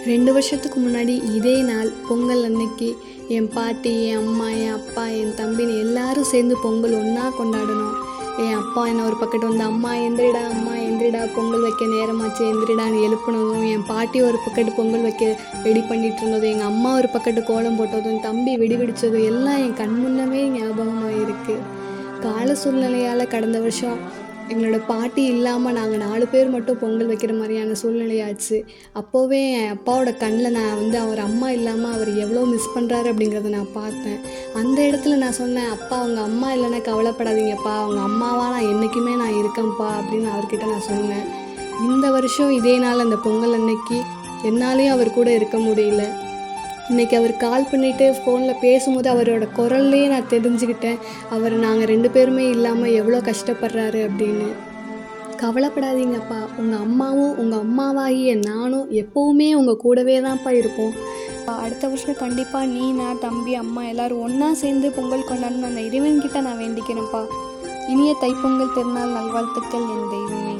2 வருஷத்துக்கு முன்னாடி இதே நாள் பொங்கல் அன்னைக்கு என் பாட்டி, என் அம்மா, என் அப்பா, என் தம்பின்னு எல்லாரும் சேர்ந்து பொங்கல் ஒன்றா கொண்டாடினோம். என் அப்பா என்னை ஒரு பக்கத்து வந்து அம்மா எந்திரிடா பொங்கல் வைக்க நேரமாச்சு எந்திரிடான்னு எழுப்புனதும், என் பாட்டி ஒரு பக்கத்து பொங்கல் வைக்க ரெடி பண்ணிகிட்டு இருந்ததும், எங்கள் அம்மா ஒரு பக்கத்து கோலம் போட்டதும், தம்பி வெடி வெடித்ததும் எல்லாம் என் கண் முன்னமே ஞாபகமாக இருக்குது. கால சூழ்நிலையால் கடந்த வருஷம் எங்களோட பாட்டி இல்லாமல் நாங்கள் 4 பேர் மட்டும் பொங்கல் வைக்கிற மாதிரியான சூழ்நிலையாச்சு. அப்போவே என் அப்பாவோட கண்ணில் நான் வந்து அவர் அம்மா இல்லாமல் அவர் எவ்வளோ மிஸ் பண்ணுறாரு அப்படிங்கிறத நான் பார்த்தேன். அந்த இடத்துல நான் சொன்னேன், அப்பா அவங்க அம்மா இல்லைன்னா கவலைப்படாதீங்கப்பா, அவங்க அம்மாவாக நான் என்றைக்குமே நான் இருக்கேன்ப்பா அப்படின்னு அவர்கிட்ட நான் சொன்னேன். இந்த வருஷம் இதே நாள் அந்த பொங்கல் அன்னைக்கு என்னாலேயும் அவர் கூட இருக்க முடியல. இன்றைக்கி அவர் கால் பண்ணிவிட்டு ஃபோனில் பேசும்போது அவரோட குரல்லையே நான் தெரிஞ்சுக்கிட்டேன், அவர் நாங்கள் 2 பேருமே இல்லாமல் எவ்வளோ கஷ்டப்படுறாரு அப்படின்னு. கவலைப்படாதீங்கப்பா, உங்கள் அம்மாவும் உங்கள் அம்மாவாகிய நானும் எப்போவுமே உங்கள் கூடவே தான்ப்பா இருப்போம். அடுத்த வருஷம் கண்டிப்பாக நீ, நான், தம்பி, அம்மா எல்லோரும் ஒன்றா சேர்ந்து பொங்கல் கொண்டாடணும் அந்த இறைவன்கிட்ட நான் வேண்டிக்கிறேன்ப்பா. இனிய தைப்பொங்கல் திருநாள் நல்வாழ்த்துக்கள் என் தெய்வமே.